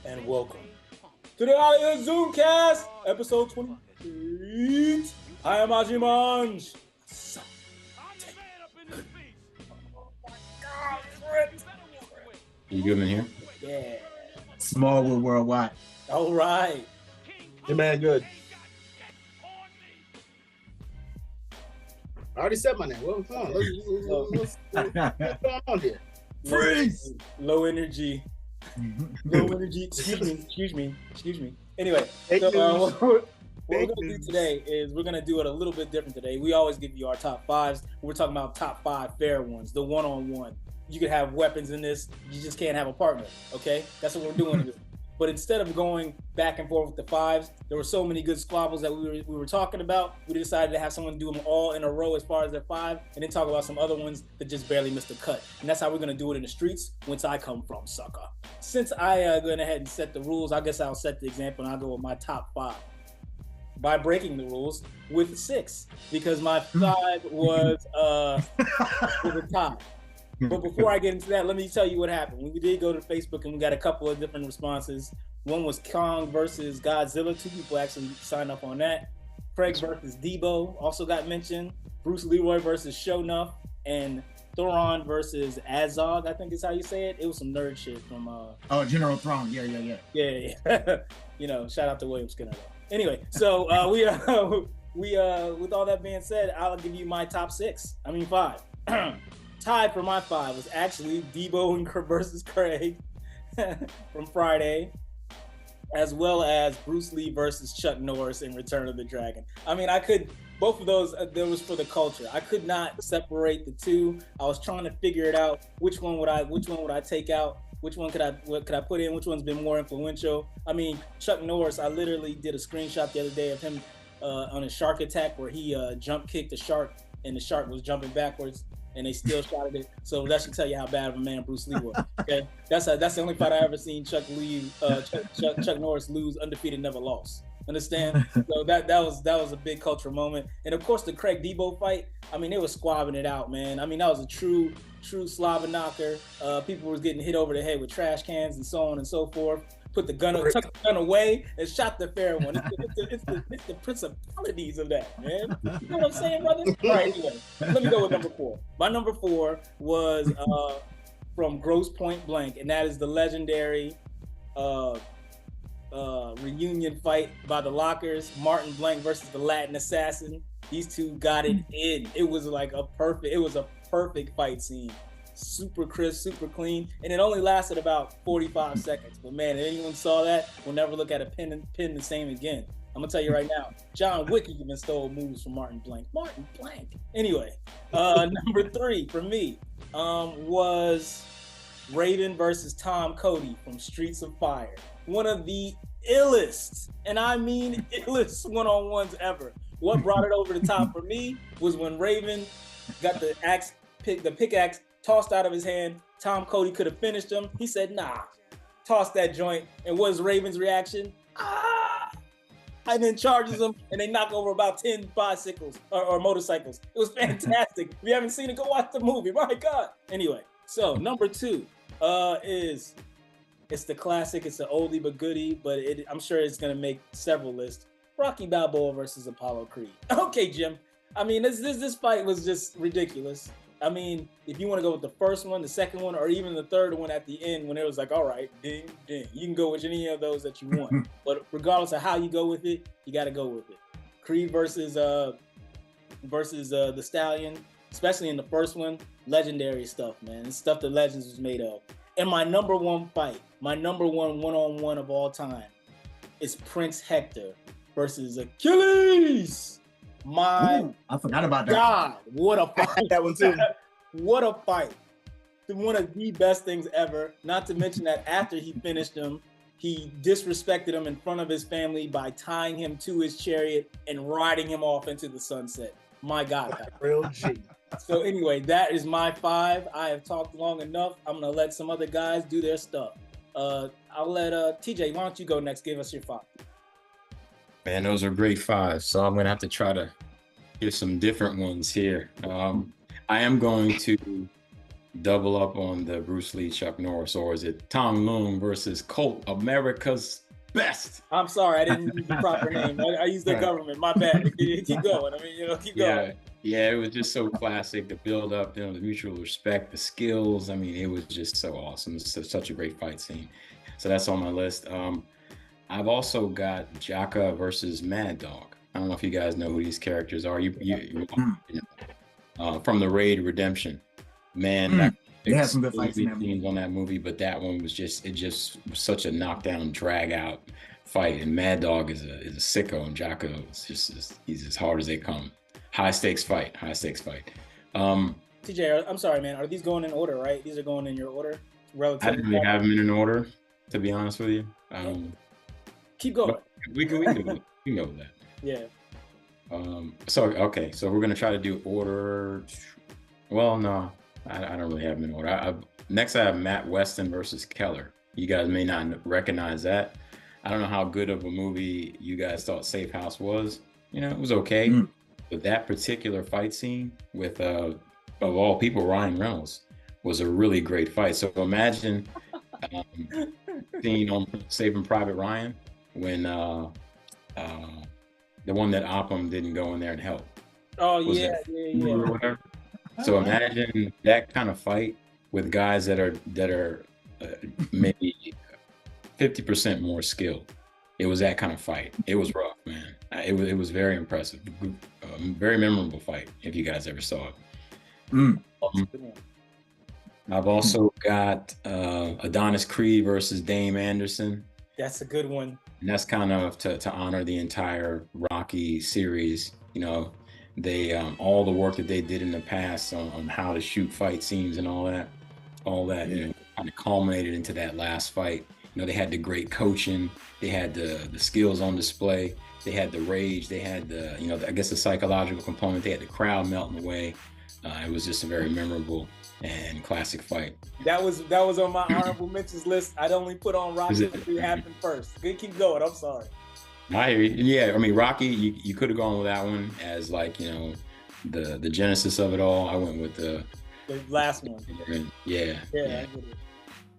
and welcome to the HollyHood Zoomcast, episode 28. I am Ajimanj. You Goodman here? Yeah. Smallwood Worldwide. All right. Hey man, good. I already said my name. What's going on? What's going on here? Freeze! Low energy. Low energy. Excuse me. Anyway, so, what we're going to do today is we're going to do it a little bit different today. We always give you our top fives. We're talking about top five fair ones, the one-on-one. You could have weapons in this. You just can't have a partner, okay? That's what we're doing. But instead of going back and forth with the fives, there were so many good squabbles that we were talking about. We decided to have someone do them all in a row as far as their five, and then talk about some other ones that just barely missed a cut. And that's how we're going to do it in the streets, whence I come from, sucker. Since I went ahead and set the rules, I guess I'll set the example and I'll go with my top five by breaking the rules with 6, because my 5 was a tie. But before I get into that, let me tell you what happened. We did go to Facebook and we got a couple of different responses. One was Kong versus Godzilla. 2 people actually signed up on that. Craig versus Debo also got mentioned. Bruce Leroy versus Shownuff. And Thoron versus Azog, I think is how you say it. It was some nerd shit from... General Thrawn. Yeah. Yeah. You know, shout out to William Skinner. Anyway, so we with all that being said, I'll give you my top 5. Tied for my 5 was actually Debo versus Craig from Friday, as well as Bruce Lee versus Chuck Norris in Return of the Dragon. I mean, both of those, there was for the culture. I could not separate the two. I was trying to figure it out. Which one would I take out? Which one could I put in? Which one's been more influential? I mean, Chuck Norris, I literally did a screenshot the other day of him on a shark attack where he jump kicked the shark and the shark was jumping backwards. And they still shot it. So that should tell you how bad of a man Bruce Lee was. Okay, that's the only fight I ever seen Chuck Norris lose undefeated, never lost. Understand? So that was a big cultural moment. And of course the Craig Debo fight. I mean, they were squabbing it out, man. I mean, that was a true slobber knocker. People was getting hit over the head with trash cans and so on and so forth. Took the gun away and shot the fair one. It's the principalities of that, man. You know what I'm saying, brother? All right, anyway, let me go with number 4. My number 4 was from Grosse Point Blank, and that is the legendary reunion fight by the Lockers, Martin Blank versus the Latin Assassin. These two got it in. It was a perfect fight scene. Super crisp, super clean, and it only lasted about 45 seconds. But man, if anyone saw that, will never look at a pin the same again. I'm gonna tell you right now, John Wick even stole moves from Martin Blank. Anyway, number 3 for me was Raven versus Tom Cody from Streets of Fire. One of the illest, and I mean illest one-on-ones ever. What brought it over the top for me was when Raven got the pickaxe tossed out of his hand. Tom Cody could have finished him. He said, nah, toss that joint. And what was Raven's reaction? And then charges them, and they knock over about 10 bicycles or motorcycles. It was fantastic. If you haven't seen it, go watch the movie. My God. Anyway, so number 2 is, it's the classic. It's an oldie but goodie, but I'm sure it's going to make several lists. Rocky Balboa versus Apollo Creed. Okay, Jim. I mean, this fight was just ridiculous. I mean, if you want to go with the first one, the second one, or even the third one at the end when it was like, all right, ding, ding. You can go with any of those that you want. But regardless of how you go with it, you got to go with it. Creed versus the Stallion, especially in the first one, legendary stuff, man. It's stuff that Legends was made of. And my number 1 fight, my number 1 one-on-one of all time is Prince Hector versus Achilles. I forgot about that. God, what a fight. I had that one too. What a fight. One of the best things ever. Not to mention that after he finished him, he disrespected him in front of his family by tying him to his chariot and riding him off into the sunset. My God. Real G. So anyway, that is my 5. I have talked long enough. I'm going to let some other guys do their stuff. I'll let TJ, why don't you go next? Give us your 5. Man, those are great 5. So I'm gonna have to try to get some different ones here. I am going to double up on the Bruce Lee Chuck Norris, or is it Tom Lung versus Colt, America's Best? I'm sorry, I didn't use the proper name. I used the government. My bad. Keep going. I mean, keep going. Yeah, it was just so classic. The build up, the mutual respect, the skills. I mean, it was just so awesome. It's such a great fight scene. So that's on my list. I've also got Jaka versus Mad Dog. I don't know if you guys know who these characters are. From the Raid Redemption. Man, they had some good fights on that movie, but that one was just was such a knockdown, drag out fight. And Mad Dog is a sicko, and Jaka is he's as hard as they come. High stakes fight. TJ, I'm sorry, man. Are these going in order, right? These are going in your order, relatively. I didn't really have them in an order, to be honest with you. Keep going. We can go with that. Yeah. So we're gonna try to do order. Well, no, I don't really have them in order. Next I have Matt Weston versus Keller. You guys may not recognize that. I don't know how good of a movie you guys thought Safe House was. It was okay, but that particular fight scene with of all people, Ryan Reynolds, was a really great fight. So imagine scene on Saving Private Ryan when the one that Occam didn't go in there and help. Oh, yeah. Or whatever. So imagine that kind of fight with guys that are maybe 50% more skilled. It was that kind of fight. It was rough, man. It was very impressive. Very memorable fight, if you guys ever saw it. I've also got Adonis Creed versus Dame Anderson. That's a good one. And that's kind of to honor the entire Rocky series. They all the work that they did in the past on how to shoot fight scenes and all that kind of culminated into that last fight. They had the great coaching, they had the skills on display, they had the rage, they had the I guess the psychological component, they had the crowd melting away. It was just a very memorable and classic fight. That was on my honorable mentions list. I'd only put on Rocky if it happened first. Good, keep going. I'm sorry. I hear you. Yeah, I mean Rocky, you could have gone with that one as the genesis of it all. I went with the last one. Yeah. I get it.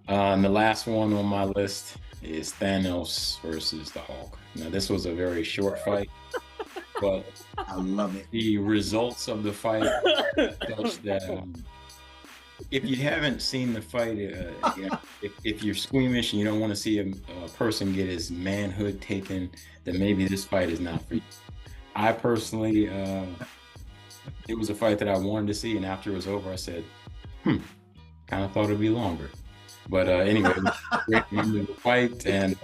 And the last one on my list is Thanos versus the Hulk. Now this was a very short fight, but I love it. The results of the fight such that if you haven't seen the fight, if you're squeamish and you don't want to see a person get his manhood taken, then maybe this fight is not for you. I personally, it was a fight that I wanted to see, and after it was over, I said, kind of thought it'd be longer. But anyway, great memorable fight, and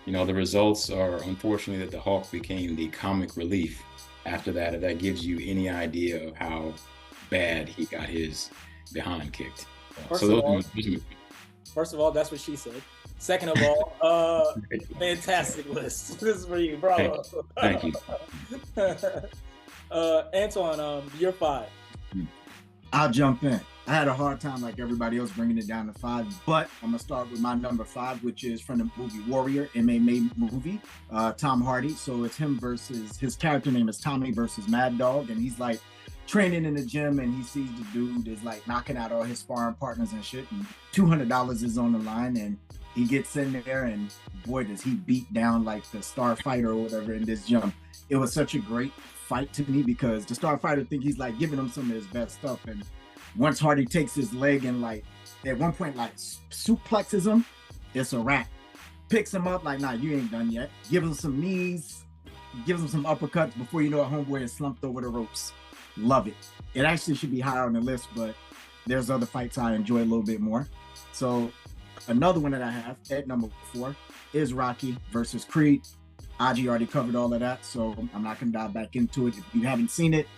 the results are unfortunately that the Hulk became the comic relief after that. If that gives you any idea of how bad he got his behind kicked. First of all, that's what she said. Second of all, fantastic list. This is for you, bravo. Thank you. Antwon, you're 5. I'll jump in. I had a hard time like everybody else bringing it down to 5, but I'm gonna start with my number 5, which is from the movie Warrior, MMA movie, Tom Hardy. So it's him versus, his character name is Tommy versus Mad Dog, and he's like training in the gym, and he sees the dude is like knocking out all his sparring partners and shit, and $200 is on the line, and he gets in there, and boy, does he beat down like the star fighter or whatever in this gym. It was such a great fight to me because the star fighter think he's like giving him some of his best stuff, and once Hardy takes his leg and like at one point like suplexes him, it's a wrap. Picks him up like, nah, you ain't done yet. Gives him some knees, gives him some uppercuts before you know a homeboy is slumped over the ropes. Love it. It actually should be higher on the list, but there's other fights I enjoy a little bit more. So another one that I have at number 4 is Rocky versus Creed. Aji already covered all of that, so I'm not gonna dive back into it. If you haven't seen it,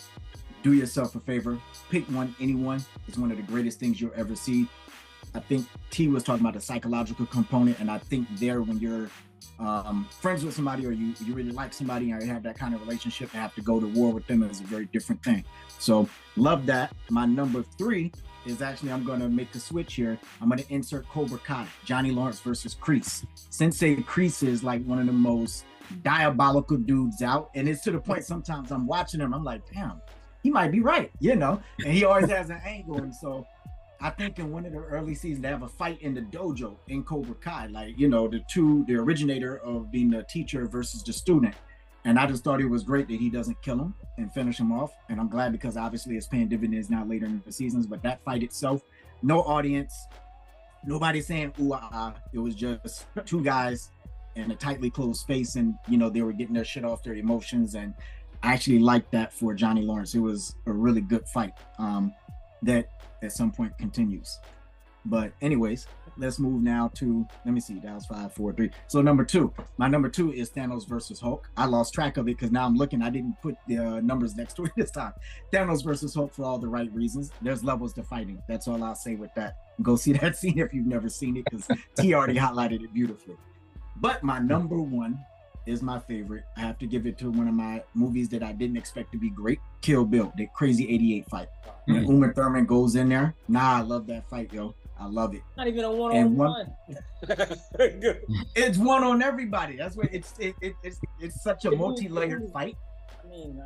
do yourself a favor, pick one, anyone. It's one of the greatest things you'll ever see. I think T was talking about the psychological component, and I think there when you're friends with somebody or you really like somebody and you have that kind of relationship, to have to go to war with them is a very different thing. So love that. My number 3 is actually, I'm going to make a switch here. I'm going to insert Cobra Kai, Johnny Lawrence versus Kreese. Sensei Kreese is like one of the most diabolical dudes out, and it's to the point sometimes I'm watching him, I'm like, damn, he might be right, and he always has an angle. And so I think in one of the early seasons they have a fight in the dojo in Cobra Kai, like the originator of being the teacher versus the student. And I just thought it was great that he doesn't kill him and finish him off. And I'm glad because obviously it's paying dividends now later in the seasons. But that fight itself, no audience, nobody saying ooh ah. It was just two guys in a tightly closed space, and they were getting their shit off, their emotions. And I actually liked that for Johnny Lawrence. It was a really good fight that at some point continues. But anyways, let's move now to, let me see, that was 5, 4, 3. So my number two is Thanos versus Hulk. I lost track of it because now I'm looking, I didn't put the numbers next to it this time. Thanos versus Hulk for all the right reasons. There's levels to fighting. That's all I'll say with that. Go see that scene if you've never seen it, because T already highlighted it beautifully. But my number one is my favorite. I have to give it to one of my movies that I didn't expect to be great, Kill Bill, the crazy 88 fight. When Uma Thurman goes in there, I love that fight, yo. I love it. Not even a one-on-one. It's one on everybody. That's what it's such a multi-layered fight. I mean,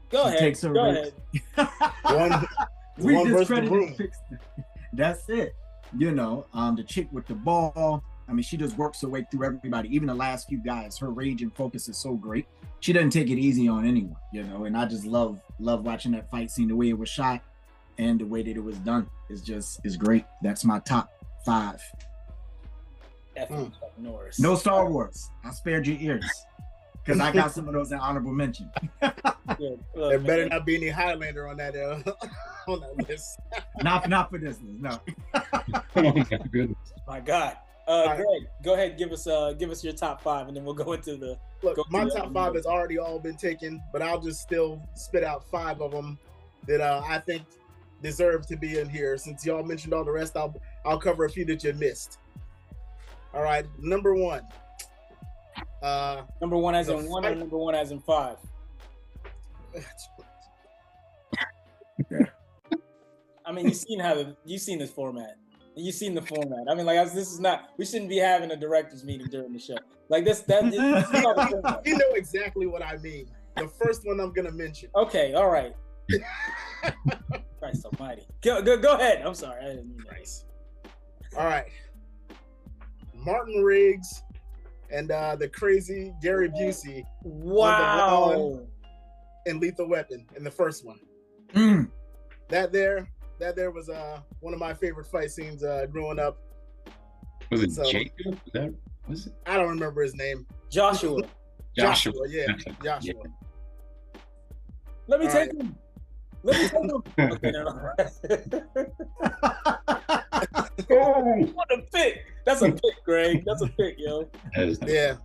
go ahead. Go ahead. one versus the room. That's it. The chick with the ball. I mean, she just works her way through everybody. Even the last few guys, her rage and focus is so great. She doesn't take it easy on anyone, and I just love watching that fight scene, the way it was shot and the way that it was done is great. That's my top 5. Norris. No Star Wars. I spared your ears because I got some of those in honorable mention. There better not be any Highlander on that list. Not for this list, no. Oh my goodness. My God. Greg, go ahead, give us your top 5, and then we'll go into the. Look, my top 5 has already all been taken, but I'll just still spit out 5 of them that I think deserve to be in here. Since y'all mentioned all the rest, I'll cover a few that you missed. All right, number 1. Number 1 as in 1, or number 1 as in 5? I mean, you've seen this format. You've seen the format. I mean, like, this is not. We shouldn't be having a director's meeting during the show. Like this is not the format. You know exactly what I mean. The first one I'm gonna mention. Okay, all right. Christ Almighty. Go ahead. I'm sorry. I didn't mean that. All right. Martin Riggs and the crazy Gary Busey. Wow. And Lethal Weapon in the first one. That there was one of my favorite fight scenes growing up. Was it Jacob? Was it? I don't remember his name. Joshua. Yeah. Joshua. Yeah. Let me take him. Okay, no. What a pick. That's a pick, Greg. That's a pick, yo. Yeah.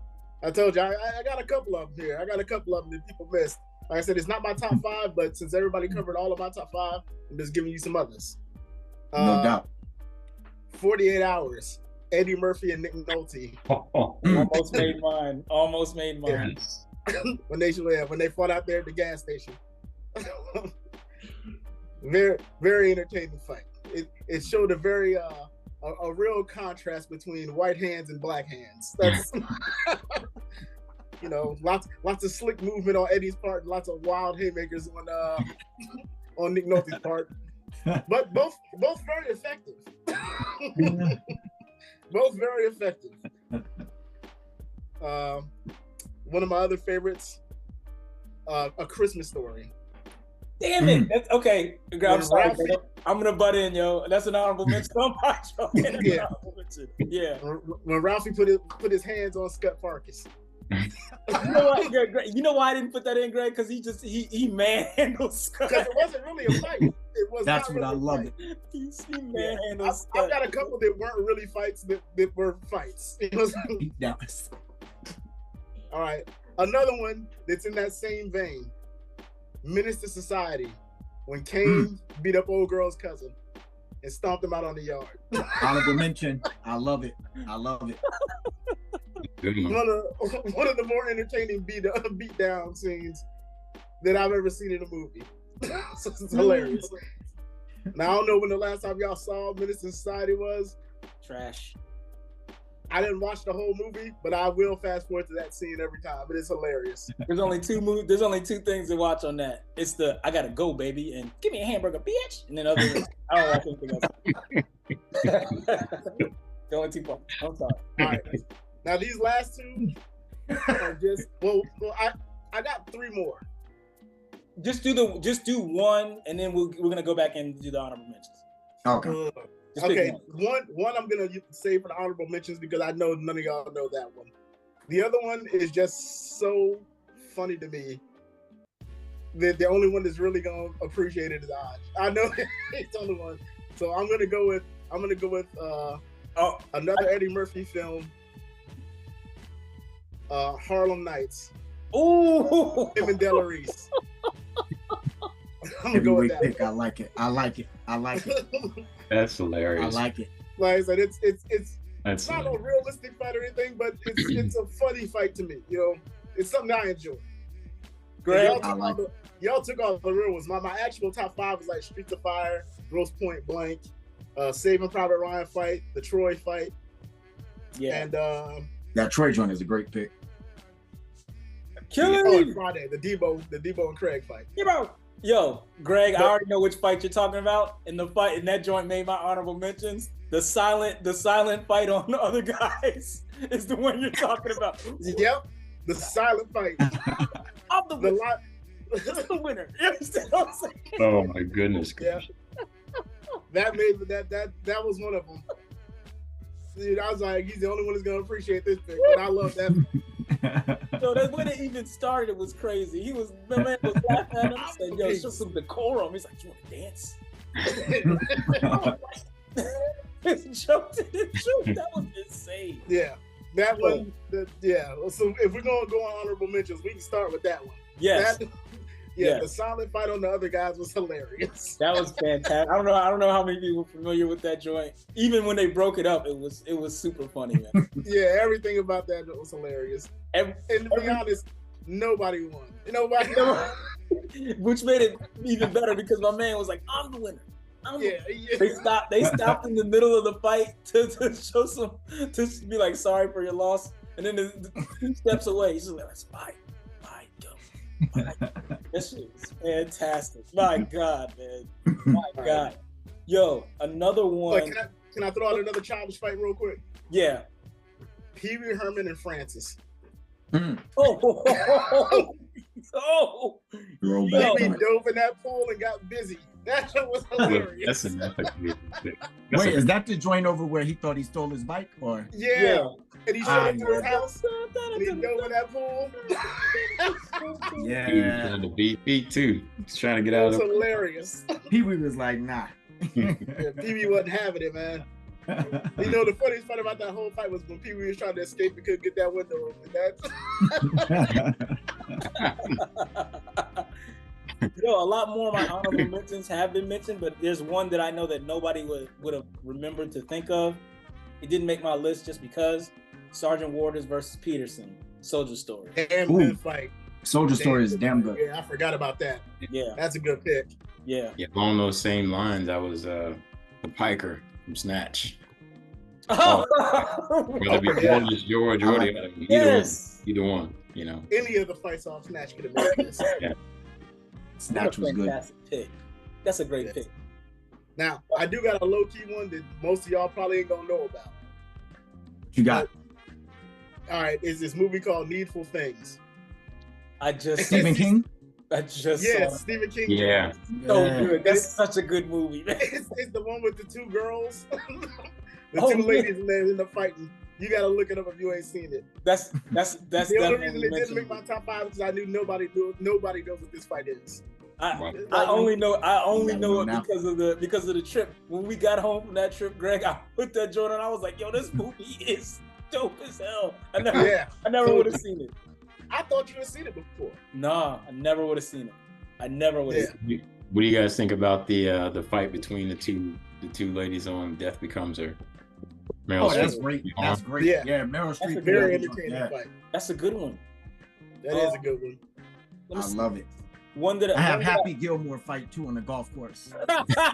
I told you, I got a couple of them here. I got a couple of them that people missed. Like I said, it's not my top 5, but since everybody covered all of my top 5, I'm just giving you some others. No doubt. 48 Hours. Eddie Murphy and Nick Nolte. Almost made mine. Yes. when they fought out there at the gas station. Very, very entertaining fight. It showed a very a real contrast between white hands and black hands. That's lots of slick movement on Eddie's part, lots of wild haymakers on Nick Nolte's part. But both very effective. Both very effective. One of my other favorites, A Christmas Story. Damn it! That's, okay, I'm sorry. I'm gonna butt in, yo. That's an honorable mention. Yeah. Yeah. When Ralphie put his hands on Scott Farkas. You know what, Greg, you know why I didn't put that in, Greg? Because he manhandled Scott. Because it wasn't really a fight. It was. That's not what really I love it. He manhandled Scott. I've got a couple that weren't really fights that were fights. All right, another one that's in that same vein. Menace to Society, when Kane beat up old girl's cousin and stomped him out on the yard. Honorable mention. I love it. One of the more entertaining beat down scenes that I've ever seen in a movie. It's hilarious. Now I don't know when the last time y'all saw Menace to Society was. Trash. I didn't watch the whole movie, but I will fast forward to that scene every time. It is hilarious. There's only two things to watch on that. It's the I gotta go, baby, and give me a hamburger, bitch. And then other than I don't watch anything else. The only 2 parts. I'm sorry. All right. Now these last two are just well I got 3 more. Just do one, and then we're gonna go back and do the honorable mentions. Okay. Okay, one I'm gonna save for the honorable mentions because I know none of y'all know that one. The other one is just so funny to me that the only one that's really gonna appreciate it is Aj. I know it's the only one, so I'm gonna go with another Eddie Murphy film, Harlem Nights. Ooh, Him and Della Reese. I'm gonna go with that. Pick. I like it. That's hilarious. I like it. Like I said, it's That's not a realistic fight or anything, but it's a funny fight to me. You know, it's something I enjoy. Greg, Y'all took all the real ones. My actual top 5 was like Streets of Fire, Grosse Point Blank, Saving Private Ryan fight, the Troy fight. Yeah. And that Troy joint is a great pick. Killing Friday, the Debo and Craig fight. Yo, Greg, I already know which fight you're talking about. And the fight in that joint made my honorable mentions. The silent fight on the other guys is the one you're talking about. Yep, the silent fight. I'm the winner. The winner. You understand what I'm saying? Oh my goodness. Yeah. That was one of them. Dude, I was like, he's the only one that's gonna appreciate this pick, but I love that. So that's when it even started. It was crazy. The man was laughing at him. Saying, "Yo, show some decorum." He's like, "You want to dance?" His joke to the truth. That was insane. Yeah, that one. So if we're gonna go on honorable mentions, we can start with that one. Yes. The silent fight on the other guys was hilarious. That was fantastic. I don't know how many people are familiar with that joint. Even when they broke it up, it was super funny, man. Yeah, everything about that was hilarious. And to be honest, nobody won. Nobody won. Which made it even better because my man was like, "I'm the winner." Yeah. They stopped in the middle of the fight to show to be like, "Sorry for your loss," and then the 2 steps away, he's just like, "Let's fight." This shit is fantastic. My God, man. My God. Yo, another one. Look, can I throw out another childish fight real quick? Yeah. Pee Wee Herman and Francis. Oh. Pee Wee dove in that pool and got busy. That shit was hilarious. That's enough. Wait, is that the joint over where he thought he stole his bike? Or yeah. And he showed up to his house and he dove in that pool. Yeah. He was trying to beat too. He's trying to get out of it. It was hilarious. Pee Wee was like, nah. Yeah, Pee Wee wasn't having it, man. You know, the funniest part about that whole fight was when Pee Wee was trying to escape and couldn't get that window open. Yo, a lot more of my honorable mentions have been mentioned, but there's one that I know that nobody would have remembered to think of. It didn't make my list just because Sergeant Waters versus Peterson, Soldier Story. Damn good fight. Soldier Story is damn good. Yeah, I forgot about that. Yeah. That's a good pick. Yeah. Along those same lines, I was the Piker from Snatch. Oh. Whether it be George or the other, either one, you know. Any of the fights off Snatch could have made this. Yeah. Snatch was good. Pick. That's a great pick. Now, I do got a low-key one that most of y'all probably ain't gonna know about. You got all right, is this movie called Needful Things. Stephen King? Stephen King. Yeah. So good. That's such a good movie, man. It's the one with the 2 girls. The 2 ladies and they're in the fighting. You gotta look it up if you ain't seen it. That's the only reason it didn't make my top 5 is I knew nobody knows what this fight is. I only know it because of the trip. When we got home from that trip, Greg, I put that joint on. I was like, "Yo, this movie is dope as hell." I never would have seen it. I thought you had seen it before. Nah, I never would have seen it. I never would have seen it. What do you guys think about the fight between the two ladies on Death Becomes Her? Meryl Streep. That's great. That's great. Yeah, Meryl Streep. That's a very entertaining fight. That's a good one. That is a good one. I love it. I have Happy Gilmore fight too on the golf course.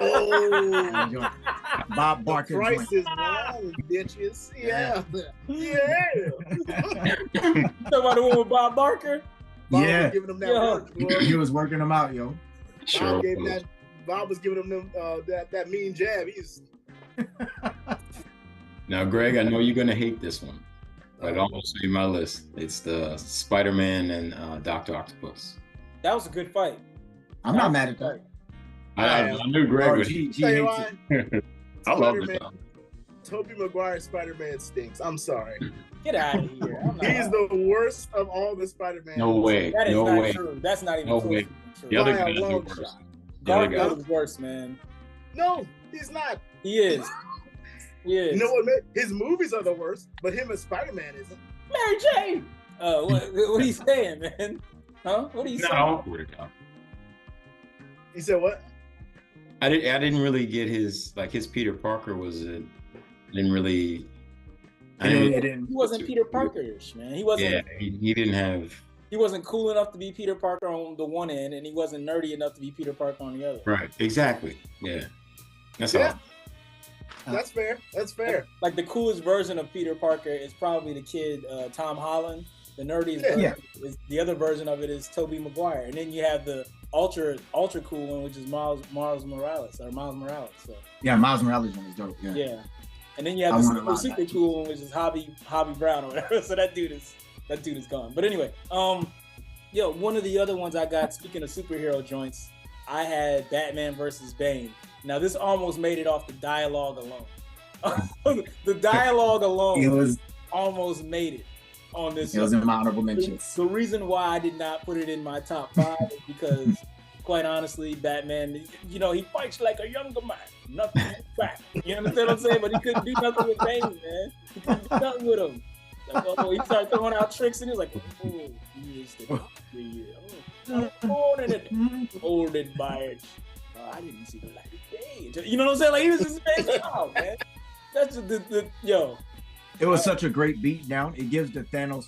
Oh, Bob Barker. the price joint. is wrong, bitches. Yeah. Talking about the one with Bob Barker? Bob Yeah. was giving them that Yo. work, boy. He was working them out, yo. Sure. Bob was giving them that mean jab. He's Now, Greg, I know you're gonna hate this one, but I'll show you my list. It's the Spider-Man and Dr. Octopus. That was a good fight. I'm not mad at that. I knew Greg Oh, would. G tell you hates why. it. I love Spider-Man- it. Tobey Maguire Spider-Man stinks. I'm sorry. Get out of here. I'm not- He's the worst of all the Spider-Man. No way. That is No not way. true. That's not even No close way. to being true. The other By a guys are long worse. shot. The other Garfield guys. is worse, man. No, he's not. He is. He is. You know what, man? His movies are the worst, but him as Spider-Man isn't. Mary Jane. What are you saying, man? Huh? What are you saying? No. He said what? I didn't really get his Peter Parker was didn't really. I didn't. He wasn't Peter Parker-ish, man. He wasn't. Yeah, he didn't have. He wasn't cool enough to be Peter Parker on the one end, and he wasn't nerdy enough to be Peter Parker on the other. Right. Exactly. Yeah. That's Yeah. all. That's fair. That's fair. Like the coolest version of Peter Parker is probably the kid Tom Holland. The nerdiest version is the other version of it is Tobey Maguire, and then you have the ultra cool one, which is Miles Morales. So Yeah, Miles Morales one is dope. Yeah. yeah, and then you have I the wanna ride super that. cool one, which is Hobby Brown or whatever. So that dude is gone. But anyway, one of the other ones I got. Speaking of superhero joints, I had Batman versus Bane. Now this almost made it off the dialogue alone. The dialogue alone It was almost made it on this. in my honorable mentions. The reason why I did not put it in my top 5 is because, quite honestly, Batman, he fights like a younger man. Nothing back. You understand what I'm saying? But he couldn't do nothing with Bane, man. He couldn't do nothing with him. He started throwing out tricks, and he was like, "Oh, he is the holding by it. I didn't see the light of day." You know what I'm saying? Like he was just spacing out, man. That's yo. It was such a great beat down. It gives the Thanos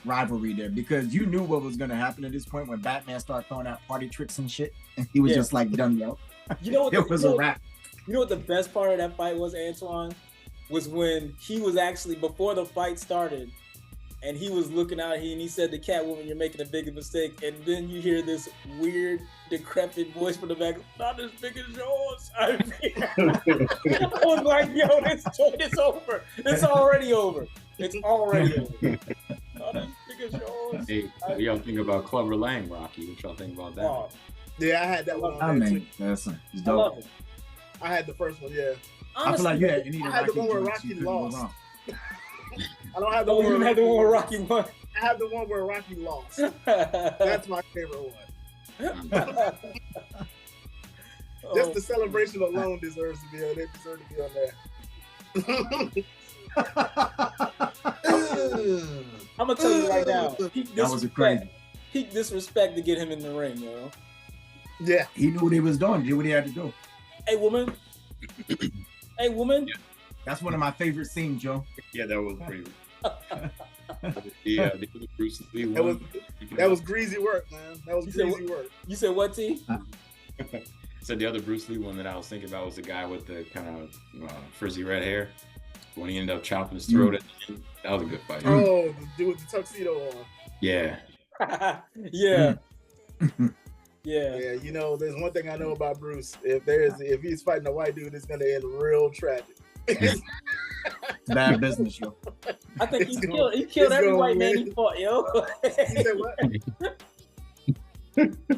rivalry there because you knew what was going to happen at this point when Batman started throwing out party tricks and shit. And he was just like done, yo. You know what? It was a wrap. You know what the best part of that fight was, Antwon? Was when he was actually, before the fight started, and he was looking out here and he said to Catwoman, "You're making a big mistake." And then you hear this weird, decrepit voice from the back, "Not as big as yours." I was like, yo, this joint is over. It's already over. It's already over. Not as big as yours. Hey, what y'all think about Clubber Lang, Rocky? What y'all think about that? Oh, Yeah, I had that one I on there too. mean, that's it's I love dope. it. I had the first one, yeah. I feel like you had any I had the one where joints, Rocky you couldn't go lost. wrong. I don't have the Oh, one you where had the one where Rocky won. I have the one where Rocky lost. That's my favorite one. Just the celebration alone deserves to be on. They deserve to be on there. I'm gonna tell you right now. That was a crazy. Peak disrespect to get him in the ring, yo. Yeah. He knew what he was doing, did what he had to do. Hey, woman. Hey, woman. That's one of my favorite scenes, Joe. Yeah, that was pretty. Yeah, the Bruce Lee one. That was greasy work, man. That was greasy work. You said what, T? So the other Bruce Lee one that I was thinking about was the guy with the kind of frizzy red hair. When he ended up chopping his throat at the end. That was a good fight. Oh, the dude with the tuxedo on. Yeah. Yeah. Yeah. Yeah, you know, there's one thing I know about Bruce. If he's fighting a white dude, it's gonna end real tragic. Bad business, yo. I think he killed every white man he fought, yo. He said what?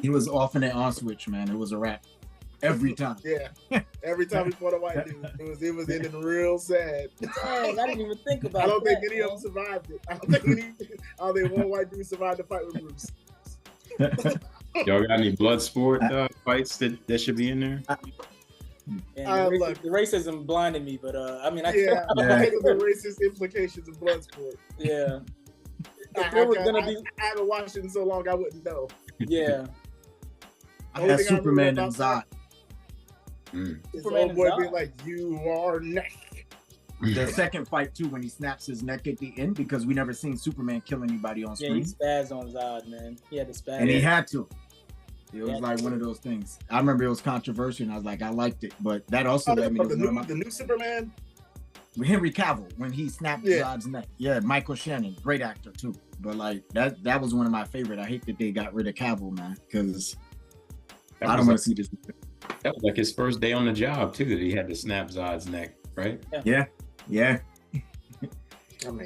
He was off in that on switch, man. It was a wrap. Every time. Yeah. Every time he fought a white dude, it was ending real sad. Dang, I didn't even think about I don't that, think any of them survived it. I don't think one white dude survived the fight with Bruce. Y'all got any blood sport fights that should be in there? And the racism blinded me, but I mean, I Yeah, can't. I think of the racist implications of blood sport. Yeah. If I there was gonna be, haven't watched it in so long, I wouldn't know. yeah. I Only had thing I Superman remember and about Zod. His Superman old and boy Zod. being like, "You are next." The second fight too, when he snaps his neck at the end, because we never seen Superman kill anybody on Yeah, screen, he spazzed on Zod, man. He had to spazz. and he had to. It was like one of those things. I remember it was controversial, and I was like, I liked it, but that also led me to the new Superman. Henry Cavill when he snapped Zod's neck. Yeah, Michael Shannon, great actor too. But like that was one of my favorite. I hate that they got rid of Cavill, man, because I don't want to see this. That was like his first day on the job too, that he had to snap Zod's neck, right? Yeah.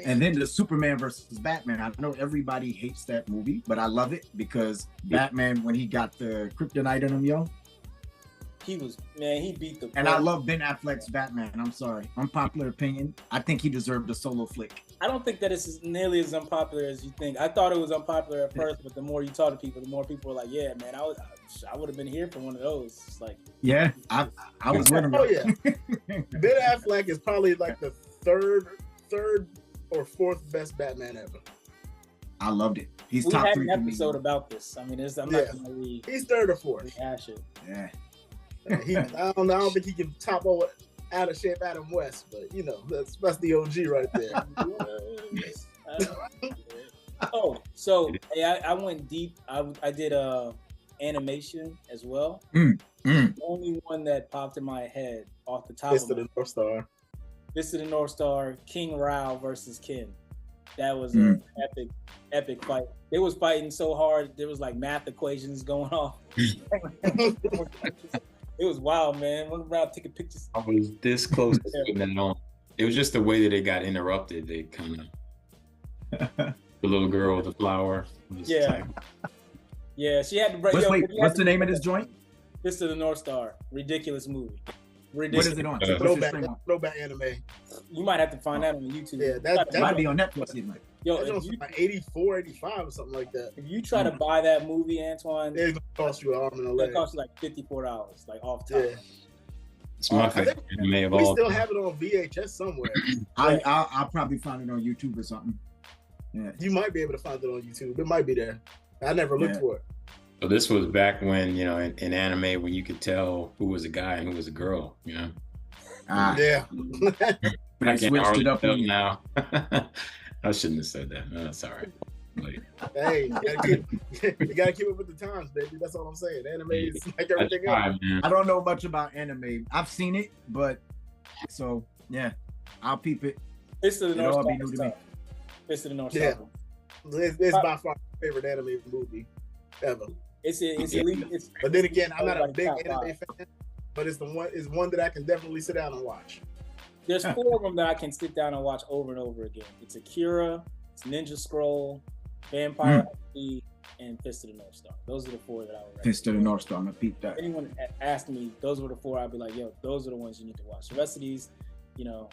And then the Superman versus Batman. I know everybody hates that movie, but I love it because Batman, when he got the kryptonite in him, he beat the. And I love Ben Affleck's Batman. I'm sorry, unpopular opinion. I think he deserved a solo flick. I don't think that it's nearly as unpopular as you think. I thought it was unpopular at first, but the more you talk to people, the more people were like, "Yeah, man, I would have been here for one of those." It's like, yeah, I was with him. Oh yeah, Ben Affleck is probably like the third or fourth best Batman ever. I loved it. He's we top had 3 an episode about this. I mean, I'm not gonna he's third or fourth. Rehash it. Yeah. I don't think he can top over out of shape Adam West, but you know that's the OG right there. So I went deep. I did animation as well. Mm. The only one that popped in my head off the top Fist of the North Star. Fist of the North Star, King Rao versus Kin. That was an epic fight. They was fighting so hard, there was like math equations going off. It was wild, man. Running around taking pictures. I was this close to putting that on. It was just the way that it got interrupted. They kind of the little girl with the flower. Yeah, she had to break. What's the name of this joint? Fist of the North Star. Ridiculous movie. Ridiculous. What is it on? Throwback anime. You might have to find that on YouTube. Yeah, that might be on Netflix. Yo, that was like 84, 85 or something like that. If you try to buy that movie, Antwon, it's gonna cost you an arm and a leg. It costs you like $54, like off top. Yeah. It's my favorite anime of all. We still have it on VHS somewhere. I'll probably find it on YouTube or something. Yeah. You might be able to find it on YouTube. It might be there. I never looked for it. So this was back when, you know, in anime, when you could tell who was a guy and who was a girl, you know? Yeah. I switched it up now. I shouldn't have said that. No, that's all right. Like, hey, you gotta keep up with the times, baby. That's all I'm saying. Anime is like everything else. I don't know much about anime. I've seen it, but so yeah, I'll peep it. Fist of the North Star. Fist of the North Star. It's by far my favorite anime movie ever. It's elite. But then again, I'm not a big anime fan, but it's one that I can definitely sit down and watch. There's 4 of them that I can sit down and watch over and over again. It's Akira, it's Ninja Scroll, Vampire Hunter, and Fist of the North Star. Those are the 4 that I would recommend. Fist of the North Star, I'm gonna peep that. If anyone asked me, those were the 4, I'd be like, yo, those are the ones you need to watch. The rest of these, you know.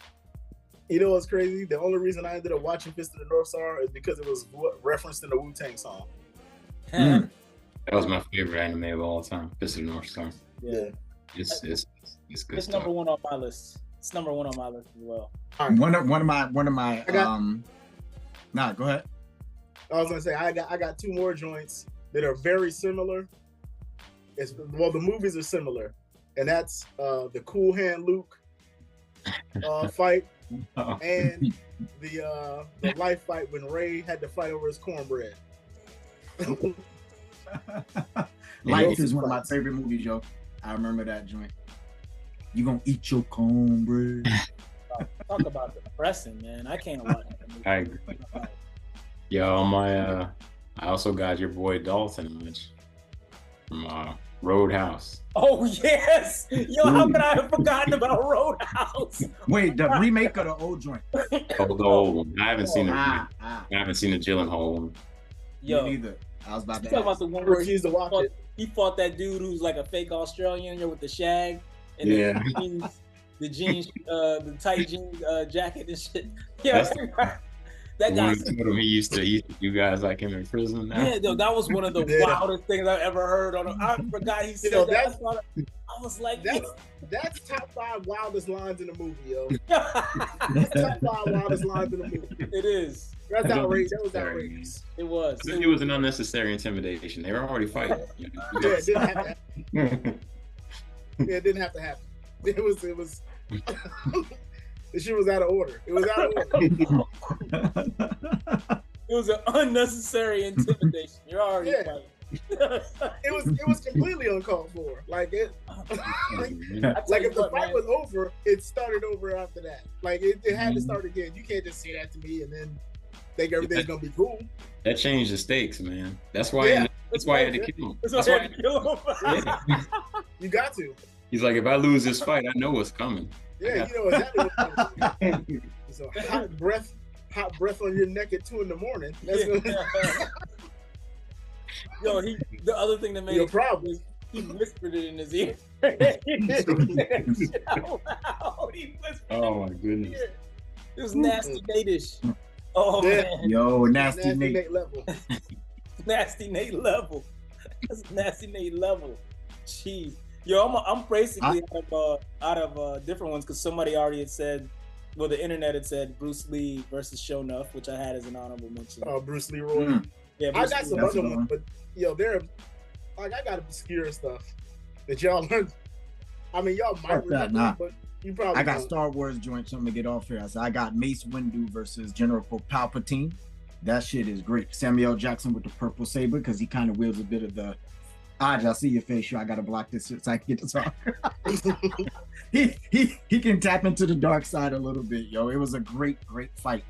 You know what's crazy? The only reason I ended up watching Fist of the North Star is because it was referenced in the Wu-Tang song. That was my favorite anime of all time, Fist of the North Star. Yeah. It's good It's stuff. number 1 on my list. It's number 1 on my list as well. One of my Nah, go ahead. I was gonna say I got 2 more joints that are very similar. The movies are similar, and that's the Cool Hand Luke fight and the life fight when Ray had to fight over his cornbread. Life is one of my favorite movies, yo. I remember that joint. You gonna eat your cornbread? Talk about depressing, man. I can't watch that movie. I agree. Yo, I also got your boy Dalton, which from Roadhouse. Oh yes! Yo, how could I have forgotten about Roadhouse? Wait, the remake of the old joint? Oh, the old one. I haven't seen I haven't seen the Gyllenhaal one. Yo, me neither. I was about to talk about the one where refused to watch it. He fought that dude who's like a fake Australian with the shag and the jeans, the tight jeans jacket and shit. Yeah, that guy. Told him he used to you guys like him in prison now. Yeah, though, that was one of the wildest things I've ever heard on him. I forgot he said that. I was like, that's top 5 wildest lines in the movie, yo. That's top 5 wildest lines in the movie. It is. That's outrageous. That was outrageous. It was. It was an unnecessary intimidation. They were already fighting. Yeah, it didn't have to happen. Yeah, it didn't have to happen. It was. The shit was out of order. It was out of order. It was an unnecessary intimidation. You're already fighting. It was completely uncalled for. Like it, like if the fight was over, it started over after that. Like it had to start again. You can't just say that to me and then think everything's gonna be cool. That changed the stakes, man. That's why. That's why I had to kill him. That's why I had to kill him. Yeah. You got to. He's like, if I lose this fight, I know what's coming. Yeah, you know exactly what's coming. So hot breath on your neck at 2 a.m. That's Yo, the other thing that made your it problem was he whispered it in his ear. Oh my goodness. It was nasty Nate-ish. Oh man. Yo, nasty Nate level. Nasty Nate level. That's nasty Nate level. Jeez. Yo, I'm basically out of different ones because somebody already had said, well, the internet had said Bruce Lee versus Shonuff, which I had as an honorable mention. Oh, Bruce Lee Roy. Yeah, I got some other ones, but yo, they're like I got obscure stuff that y'all learned. I mean, y'all might remember, but you probably. I got Star Wars joint, something to get off here. I got Mace Windu versus General Palpatine. That shit is great. Samuel Jackson with the purple saber because he kind of wields a bit of the. I see your face. I gotta block this shit so I can get to talk. he can tap into the dark side a little bit, yo. It was a great fight.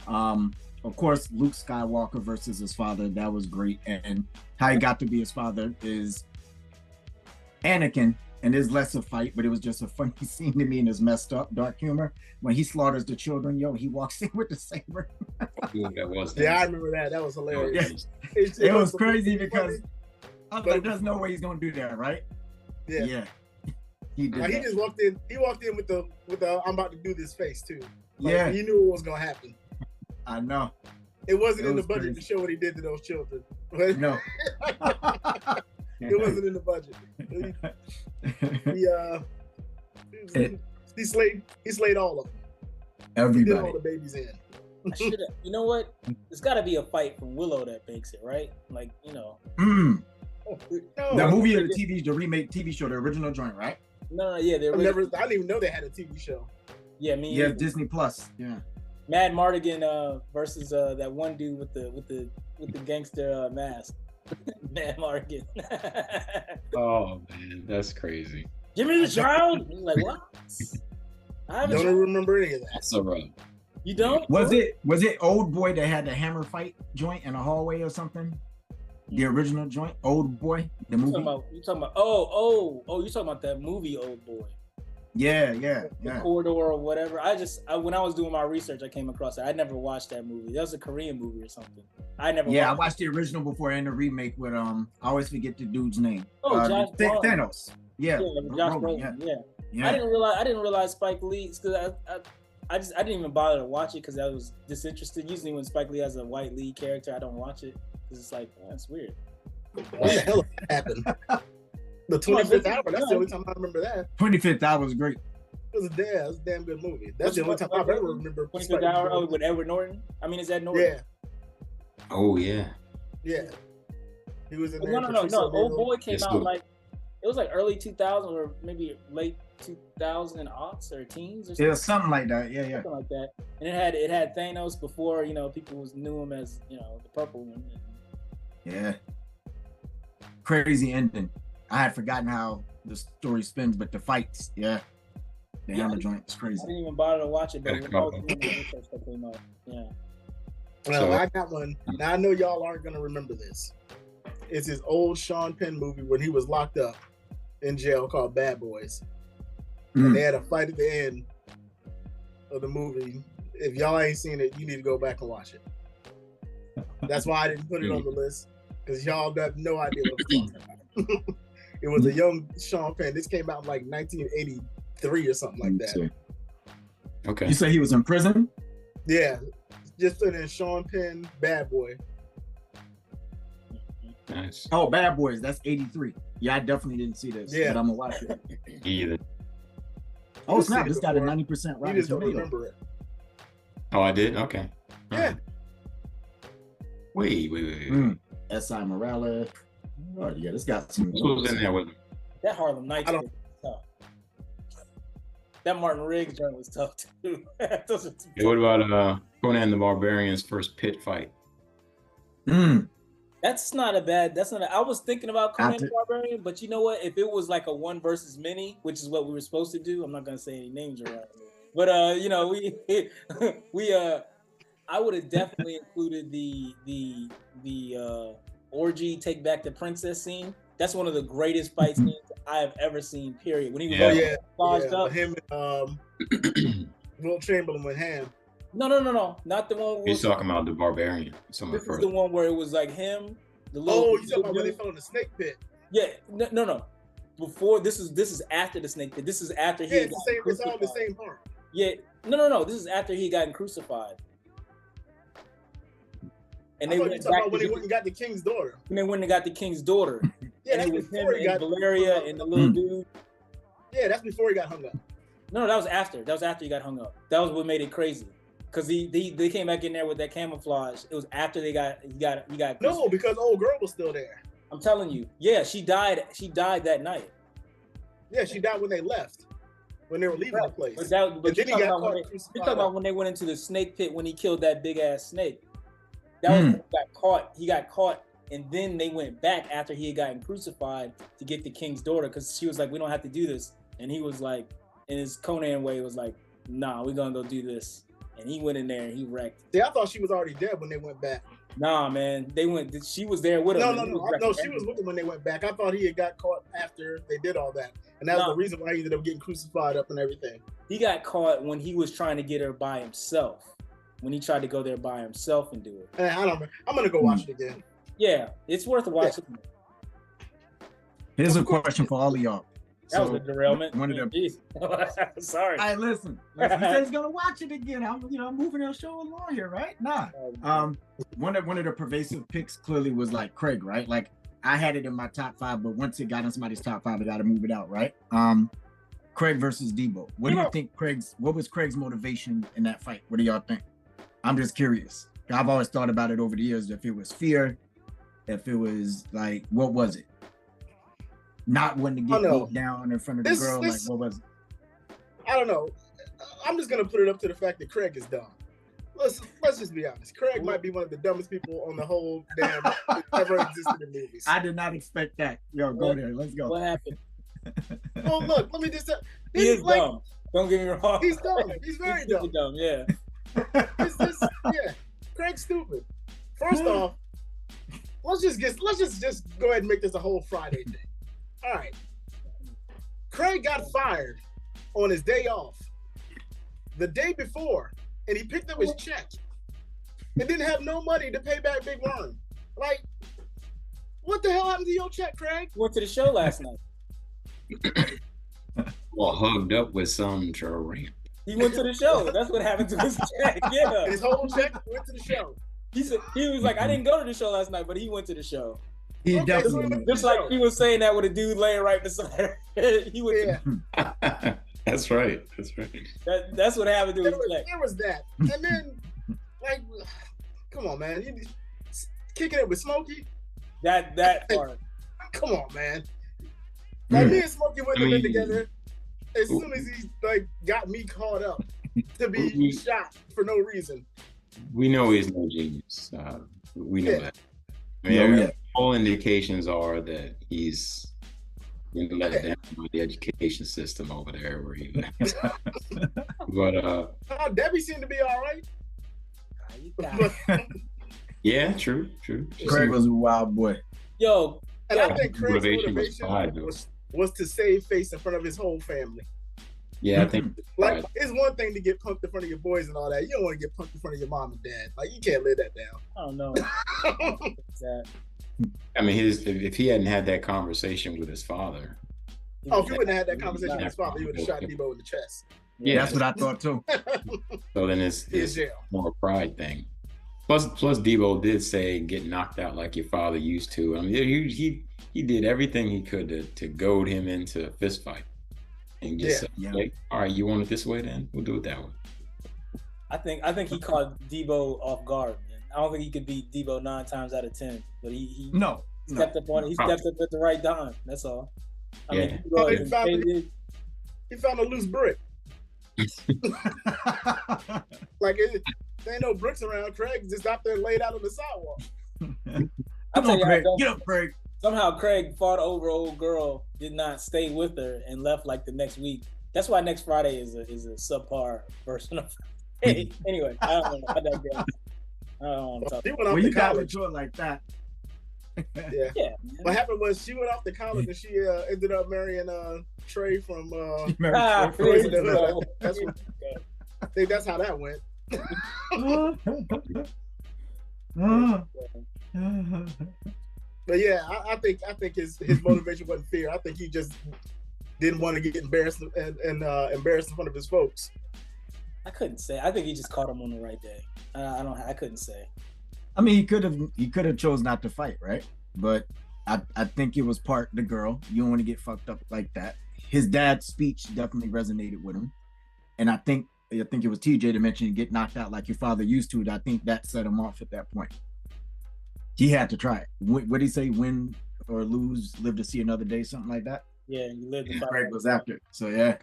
Of course, Luke Skywalker versus his father. That was great, and how he got to be his father is Anakin, and there's less a fight, but it was just a funny scene to me in his messed up dark humor when he slaughters the children. Yo, he walks in with the saber. Yeah, I remember that. That was hilarious. Yeah. It was crazy because I was like, "There's no way he's gonna do that, right?" Yeah. He did. He just walked in. He walked in with the "I'm about to do this" face too. Like, yeah, he knew what was gonna happen. I know. It wasn't in the budget to show what he did to those children. No. It wasn't in the budget. He slayed all of them. Everybody. He did all the babies in. You know what? There's got to be a fight from Willow that makes it, right? Like, you know. No, the movie or the TV, the remake TV show, the original joint, right? No, yeah. I didn't even know they had a TV show. Yeah, me. Yeah, Disney Plus. Yeah. Mad Mardigan versus that one dude with the gangster mask. Mad Mardigan. Oh man, that's crazy. Give me the child. Like what? I don't remember any of that. That's so rough. You don't? Was it Old Boy that had the hammer fight joint in a hallway or something? The original joint, Old Boy, the movie. You talking about? Oh, you talking about that movie, Old Boy? Yeah. The Corridor or whatever. When I was doing my research, I came across it. I never watched that movie. That was a Korean movie or something. I watched the original before and the remake with I always forget the dude's name. Oh, Josh Thanos. Yeah. Josh Brolin. Yeah. I didn't realize Spike Lee because I didn't even bother to watch it because I was disinterested. Usually when Spike Lee has a white lead character, I don't watch it because it's like, that's weird. What the hell happened? The 25th Hour. That's the only time I remember that. 25th Hour was great. It was a damn good movie. That's the only time I've ever remembered. 25th Hour. Oh, with Edward Norton. I mean, is that Norton? Yeah. Oh yeah. Yeah. He was in there. No. Old Boy came out like it was like early 2000 or maybe late 2000 aughts or teens or something. It was something like that. Yeah. Something like that. And it had Thanos before people knew him as the purple one. Yeah. Crazy ending. I had forgotten how the story spins, but the fights, the hammer joint is crazy. I didn't even bother to watch it, but when I was doing the research that came out, Well, I got one. Now I know y'all aren't gonna remember this. It's his old Sean Penn movie when he was locked up in jail called Bad Boys. And they had a fight at the end of the movie. If y'all ain't seen it, you need to go back and watch it. That's why I didn't put it on the list, because y'all have no idea what I'm talking about. It was a young Sean Penn. This came out in like 1983 or something like that. Okay. You say he was in prison? Yeah. Just put in Sean Penn, Bad Boy. Nice. Oh, Bad Boys. That's 83. Yeah, I definitely didn't see this. Yeah. But I'm going to watch it. Either. Oh, snap. This got a 90% Rotten. You just don't remember it. Oh, I did? Okay. Yeah. Wait. S.I. Morales. Oh, yeah, this got some. Who was in there with him? That Harlem Nights was tough. That Martin Riggs joint was tough too. What about Conan the Barbarian's first pit fight? That That's not a bad. I was thinking about Conan the After- Barbarian, but you know what? If it was like a 1 versus many, which is what we were supposed to do, I'm not gonna say any names around here. But you know, I would have definitely included the orgy take back the princess scene. That's one of the greatest fight scenes I have ever seen. Period. When he was lodged up, him and Will Chamberlain went ham. No, not the one. He's talking about the Barbarian. This is the one where it was like him. The little, oh, you talking about when they fell in the snake pit? Yeah, no. Before this is after the snake pit. This is after he. Yeah, it's all the same part. Yeah, no. This is after he got crucified. And they went about when they went and got the king's daughter. When they went and got the king's daughter. Yeah, and that's it was before him he got and Valeria and the little dude. Yeah, that's before he got hung up. No, that was after. That was after he got hung up. That was what made it crazy. Because they came back in there with that camouflage. It was after he got. No, because old girl was still there. I'm telling you. Yeah, she died. She died that night. Yeah, she died when they left. When they were leaving the place. But then he got caught. You talking about when they went into the snake pit when he killed that big ass snake? That was when he got caught. He got caught, and then they went back after he had gotten crucified to get the king's daughter because she was like, "We don't have to do this," and he was like, in his Conan way, was like, "Nah, we're gonna go do this." And he went in there and he wrecked. See, I thought she was already dead when they went back. Nah, man, they went. She was there with him. No, she was with him when they went back. I thought he had got caught after they did all that, and that was the reason why he ended up getting crucified up and everything. He got caught when he was trying to get her by himself. When he tried to go there by himself and do it. I don't know. I'm gonna go watch it again. Yeah, it's worth watching. Here's a question for all of y'all. That was a derailment. One of them. Sorry. All right, listen. He said he's gonna watch it again. I'm moving our show along here, right? Nah. One of the pervasive picks clearly was like Craig, right? Like I had it in my top 5, but once it got in somebody's top 5, I got to move it out, right? Craig versus Debo. What do you think what was Craig's motivation in that fight? What do y'all think? I'm just curious. I've always thought about it over the years. If it was fear, if it was like, what was it? Not wanting to get beat down in front of the girl. Like, what was it? I don't know. I'm just gonna put it up to the fact that Craig is dumb. Let's just be honest. Craig might be one of the dumbest people on the whole damn ever existed in movies. I did not expect that. Yo, go there. Let's go. What happened? Oh look, let me just. He is dumb. Don't get me wrong. He's dumb. He's very dumb. Yeah. Craig's stupid. First off, let's just go ahead and make this a whole Friday thing. All right. Craig got fired on his day off the day before, and he picked up his check and didn't have no money to pay back Big Worm. Like, what the hell happened to your check, Craig? Went to the show last night. Well, hugged up with some Jerry. He went to the show. That's what happened to his check. Yeah. His whole check went to the show. He was like, I didn't go to the show last night, but he went to the show. He definitely just like he was saying that with a dude laying right beside her. He went. Yeah. That's right. That's what happened to his check. There was that, and then like, come on, man, kicking it with Smokey. That part. Come on, man. Like me and Smokey wouldn't have been together as soon as he like got me caught up to be shot for no reason. We know he's no genius. We know that. I mean, all indications are that he's let down by the education system over there where he lives. But Debbie seemed to be all right. Yeah, true. Craig was a wild boy. Yo, and I think Craig's motivation was to save face in front of his whole family. Yeah, I think like it's one thing to get punked in front of your boys and all that. You don't want to get punked in front of your mom and dad. Like you can't live that down. I don't know. I mean, if he hadn't had that conversation with his father. Oh, if he wouldn't have had that conversation with his father, he would have shot Debo in the chest. Yeah, that's what I thought too. So then it's more a pride thing. Plus Debo did say get knocked out like your father used to. I mean, he did everything he could to goad him into a fist fight. And just say, like, all right, you want it this way then? We'll do it that way. I think he caught Debo off guard, man. I don't think he could beat Debo 9 times out of 10. But he stepped up on it. He stepped up at the right time. That's all. I mean, he found a loose brick. Like there ain't no bricks around. Craig just out there laid out on the sidewalk. Come on, Craig. Get up, Craig. Somehow Craig fought over old girl, did not stay with her, and left like the next week. That's why next Friday is a subpar version of. Hey, anyway, I don't know. I digress. I don't want to talk. Well, you got to do it like that. Yeah. What happened was she went off to college and she ended up marrying Trey from. That's what, I think that's how that went. But yeah, I think his motivation wasn't fear. I think he just didn't want to get embarrassed and embarrassed in front of his folks. I couldn't say. I think he just caught him on the right day. I couldn't say. I mean, he could have chose not to fight, right? But I think it was part the girl. You don't want to get fucked up like that. His dad's speech definitely resonated with him, and I think it was TJ that mentioned get knocked out like your father used to. I think that set him off at that point. He had to try it. What did he say? Win or lose, live to see another day, something like that. Yeah, you lived to fight. Craig was after it. So yeah,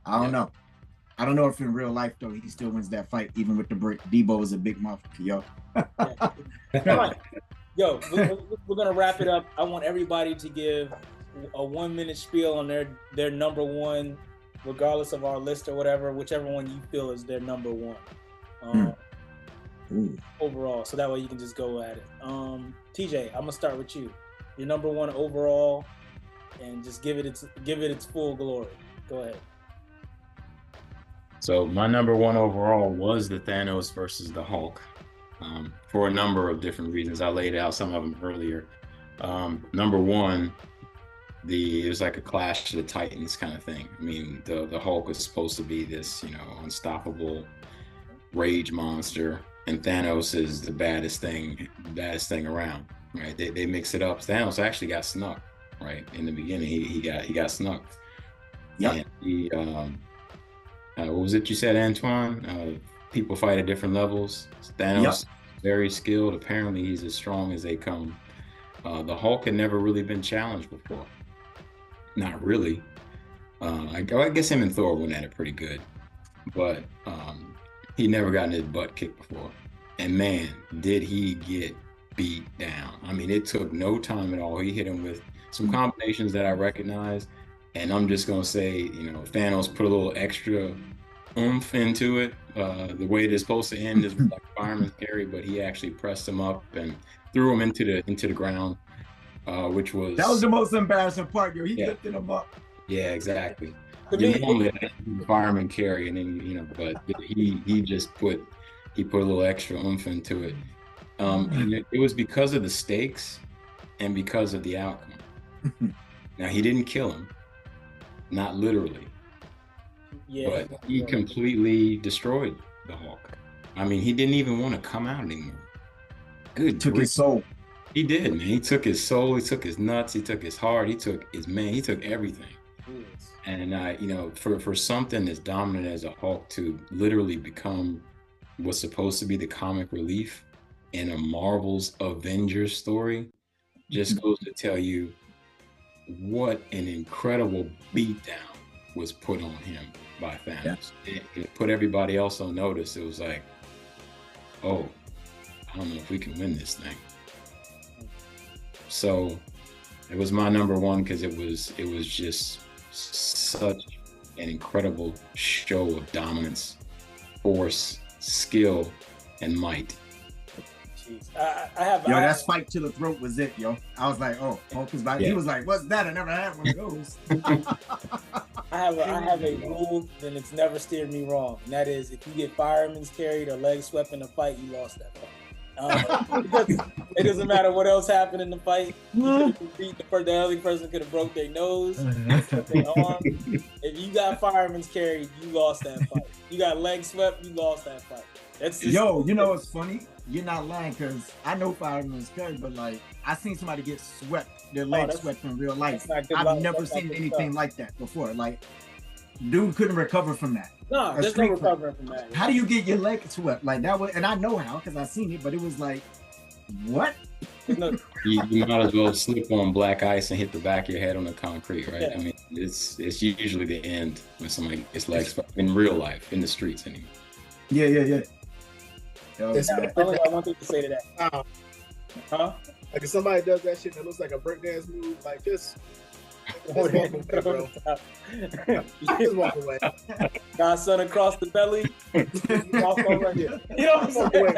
I don't know. I don't know if in real life though he still wins that fight, even with the break. Debo is a big motherfucker, yo. All right. Yo, we're gonna wrap it up. I want everybody to give a 1 minute spiel on their number one, regardless of our list or whatever, whichever one you feel is their number one. Overall, so that way you can just go at it. TJ, I'm gonna start with you. Your number one overall, and just give it its full glory. Go ahead. So my number one overall was the Thanos versus the Hulk, for a number of different reasons. I laid out some of them earlier. Number one, it was like a Clash of the Titans kind of thing. I mean, the Hulk was supposed to be this, unstoppable rage monster, and Thanos is the baddest thing around, right? They mix it up. Thanos actually got snuck, right? In the beginning, he got snucked. Yeah. He what was it you said, Antwon? People fight at different levels. Thanos, very skilled. Apparently, he's as strong as they come. The Hulk had never really been challenged before. Not really. I guess him and Thor went at it pretty good, but he never gotten his butt kicked before. And man, did he get beat down. I mean, it took no time at all. He hit him with some combinations that I recognized. And I'm just going to say, Thanos put a little extra oomph into it. The way it is supposed to end is like fireman's carry, but he actually pressed him up and threw him into the ground, which was... That was the most embarrassing part, yo. He lifted him up. Yeah, exactly. Normally fireman carry, and then, but he just put a little extra oomph into it. And it was because of the stakes and because of the outcome. Now, he didn't kill him. Not literally, but he completely destroyed the Hulk. I mean, he didn't even want to come out anymore. Good. Took his soul. He did, man. He took his soul. He took his nuts. He took his heart. He took his man. He took everything. And for something as dominant as a Hulk to literally become what's supposed to be the comic relief in a Marvel's Avengers story, just goes to tell you what an incredible beatdown was put on him by Thanos. It put everybody else on notice. It was like, oh, I don't know if we can win this thing. So it was my number one because it was just such an incredible show of dominance, force, skill, and might. That spike to the throat was it, yo. I was like, oh, Hulk was like, he was like, what's that? I never had one of those. I have a rule, and it's never steered me wrong. And that is, if you get fireman's carried or leg swept in a fight, you lost that fight. It doesn't matter what else happened in the fight. The other person could have broke their nose, their arm. If you got fireman's carried, you lost that fight. You got leg swept, you lost that fight. That's just, what's funny? You're not lying, because I know fireman's carried, but like I seen somebody get swept, their legs swept in real life. I've never seen anything like that before. Like, dude couldn't recover from that. No, there's no recovering from that. How do you get your leg swept like that? And I know how, because I seen it, but it was like, what? You might as well slip on black ice and hit the back of your head on the concrete, right? I mean, it's usually the end when somebody gets legs swept in real life, in the streets anyway. Yeah. I only got one thing to say to that. Wow. Huh? Like if somebody does that shit that looks like a breakdance move, like just walk away, bro. Just walk away. Godson across the belly. Walk over here. You know what I'm saying?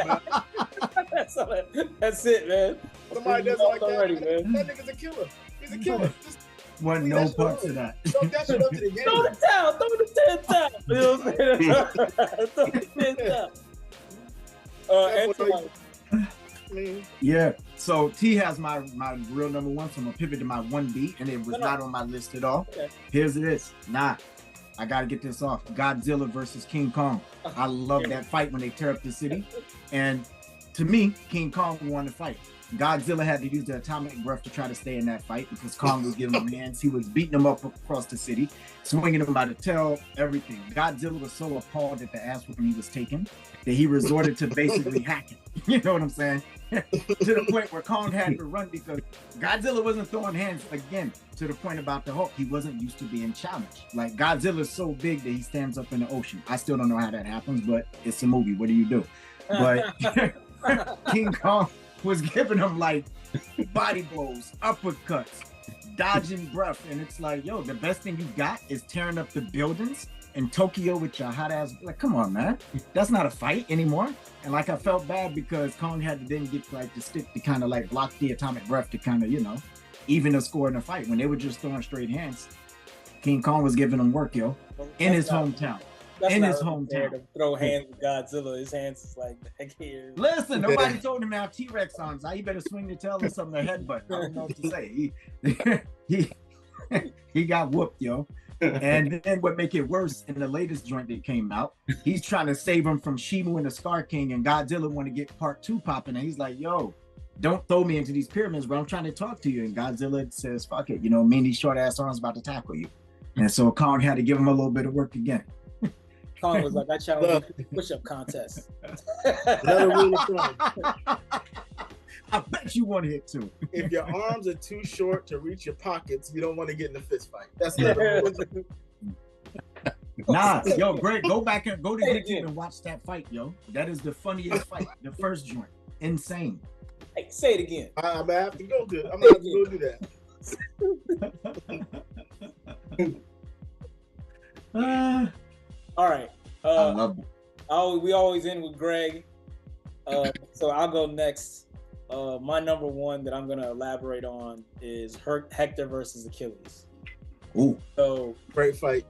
That's it, man. Somebody does like that, man. That nigga's a killer. He's a killer. Just wasn't no parts of that. Throw that shit up to the game. Throw the towel. Throw the 10 towel. You know what I'm saying? Throw the 10 towel. Yeah, so T has my real number one, so I'm gonna pivot to my 1B, and it was not on my list at all. Okay. Here's this. I gotta get this off. Godzilla versus King Kong. I love that fight when they tear up the city, and to me, King Kong won the fight. Godzilla had to use the atomic breath to try to stay in that fight because Kong was giving him hands. He was beating him up across the city, swinging him by the tail, everything. Godzilla was so appalled at the ass whooping he was taking that he resorted to basically hacking. You know what I'm saying? To the point where Kong had to run because Godzilla wasn't throwing hands again. To the point about the Hulk, he wasn't used to being challenged. Like Godzilla's so big that he stands up in the ocean. I still don't know how that happens, but it's a movie. What do you do? But King Kong was giving him like body blows, uppercuts, dodging breath, and it's like, yo, the best thing you got is tearing up the buildings in Tokyo with your hot ass. Like, come on, man, that's not a fight anymore. And like, I felt bad because Kong had to then get like the stick to kind of like block the atomic breath to kind of, you know, even the score in the fight. When they were just throwing straight hands, King Kong was giving them work, yo, in his hometown. In his hometown. To throw hands with Godzilla, his hands is like back here. Listen, nobody told him to have T-Rex arms. He better swing the tail or something, their headbutt. I don't know what to say. He got whooped, yo. And then what make it worse, in the latest joint that came out, he's trying to save him from Shimu and the Scar King, and Godzilla want to get part 2 popping, and he's like, yo, don't throw me into these pyramids, bro. I'm trying to talk to you. And Godzilla says, fuck it, you know, me and these short ass arms about to tackle you. And so Kong had to give him a little bit of work again. Kong was like, I challenge you to push-up contest. Another rule of thumb. I bet you want to hit too. If your arms are too short to reach your pockets, you don't want to get in a fist fight. That's another rule. Nah, yo, Greg, go back and go to YouTube and watch that fight, yo. That is the funniest fight. The first joint. Insane. Hey, say it again. I'm gonna have to go do it. I'm gonna have to go do that. All right. I love it. We always end with Greg. So I'll go next. My number one that I'm going to elaborate on is Hector versus Achilles. Ooh. So great fight.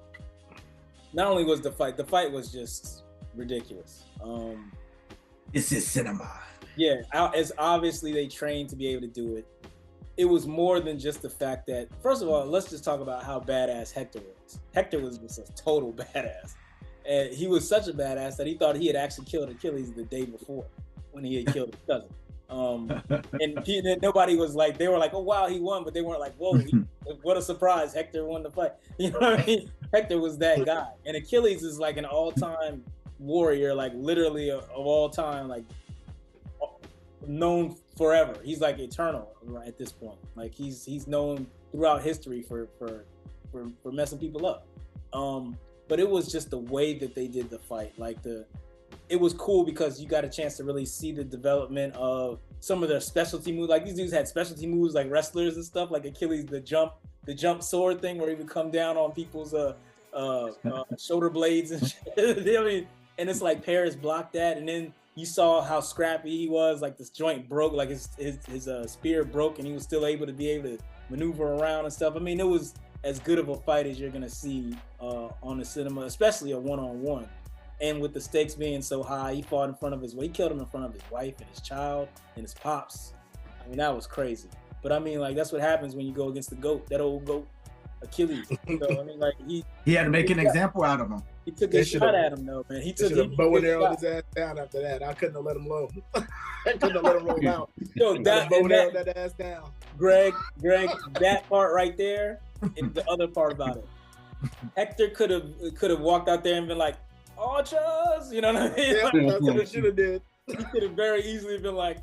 Not only was the fight was just ridiculous. This is cinema. Yeah, as obviously they trained to be able to do it. It was more than just the fact that, first of all, let's just talk about how badass Hector was. Hector was just a total badass. And he was such a badass that he thought he had actually killed Achilles the day before when he had killed his cousin. And nobody was like, they were like, oh wow, he won, but they weren't like, whoa, what a surprise, Hector won the fight. You know what I mean? Hector was that guy. And Achilles is like an all-time warrior, like literally of all time, like known forever. He's like eternal at this point. Like he's known throughout history for messing people up. But it was just the way that they did the fight. Like it was cool because you got a chance to really see the development of some of their specialty moves. Like these dudes had specialty moves like wrestlers and stuff, like Achilles, the jump sword thing where he would come down on people's shoulder blades and shit. I mean, and it's like Paris blocked that, and then you saw how scrappy he was. Like this joint broke, like his spear broke, and he was still able to maneuver around and stuff. I mean, it was as good of a fight as you're gonna see on the cinema, especially a one-on-one. And with the stakes being so high, he fought in front of he killed him in front of his wife and his child and his pops. I mean, that was crazy. But I mean, like, that's what happens when you go against the GOAT, that old GOAT, Achilles. So I mean, like, he had to make an example out of him. He took a shot at him, though, man. He took a bow and arrow his ass down after that. I couldn't have let him alone. I couldn't have let him roll out. Yo, that bow and arrow that ass down. Greg, that part right there is the other part about it. Hector could have walked out there and been like, archers, you know what I mean? Yeah, that's what it should have did. He could have very easily been like,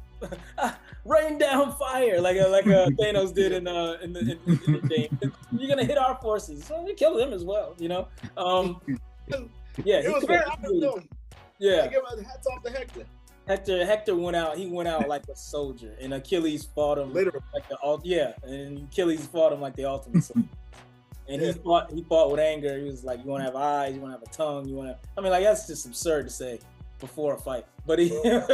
rain down fire, like Thanos did in the game. You're gonna hit our forces, so we kill them as well, you know. Yeah, it was very awesome. Yeah, I give hats off to Hector. Hector went out. He went out like a soldier, and Achilles fought him Literally. like and Achilles fought him like the ultimate soldier. And he fought with anger. He was like, "You want to have eyes? You want to have a tongue? You want to?" I mean, like that's just absurd to say before a fight. But he meant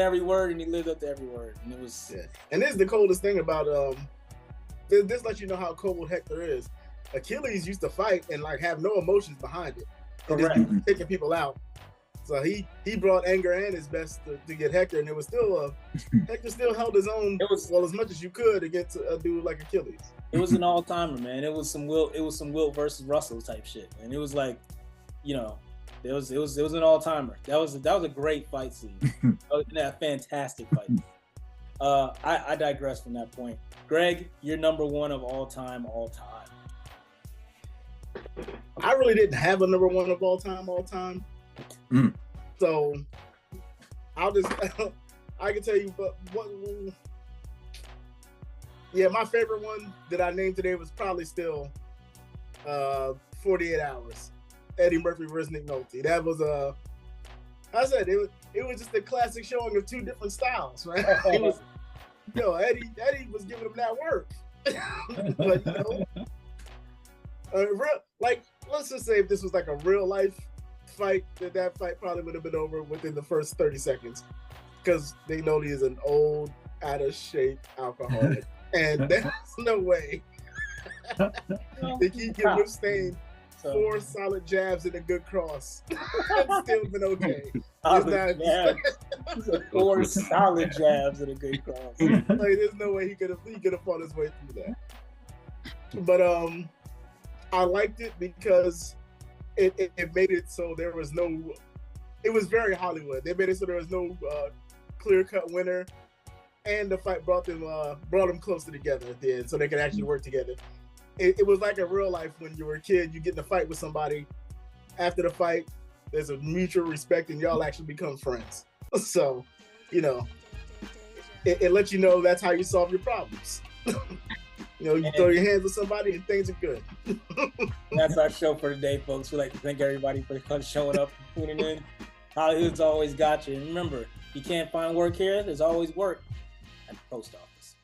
every word, and he lived up to every word, and it was. Yeah. And this is the coldest thing about this lets you know how cold Hector is. Achilles used to fight and like have no emotions behind it, and just be taking people out. So he brought anger and his best to get Hector, and it was still Hector still held his own. It was as much as you could against a dude like Achilles. It was an all timer, man. It was some Wilt versus Russell type shit, and it was like, you know, it was an all timer. That was a great fight scene. A fantastic fight. I digress from that point. Greg, you're number one of all time. I really didn't have a number one of all time. So I'll just I can tell you, but my favorite one that I named today was probably still 48 Hours. Eddie Murphy versus Nick Nolte. That was I said it was just a classic showing of two different styles, right? Eddie was giving him that work. But let's just say if this was like a real life fight, that fight probably would have been over within the first 30 seconds, because Nick Nolte is an old, out of shape alcoholic, and there's no way that he can withstand 4 solid jabs and a good cross and still been okay. 4 solid jabs and a good cross. Like, there's no way he could have fought his way through that. But I liked it because it made it so there was no. It was very Hollywood. They made it so there was no clear-cut winner, and the fight brought them closer together at the end, so they could actually work together. It was like in real life when you were a kid, you get in a fight with somebody. After the fight, there's a mutual respect, and y'all actually become friends. So, it lets you know that's how you solve your problems. You throw your hands with somebody and things are good. That's our show for today, folks. We'd like to thank everybody for showing up and tuning in. HollyHood's always got you. And remember, if you can't find work here, there's always work at the post office.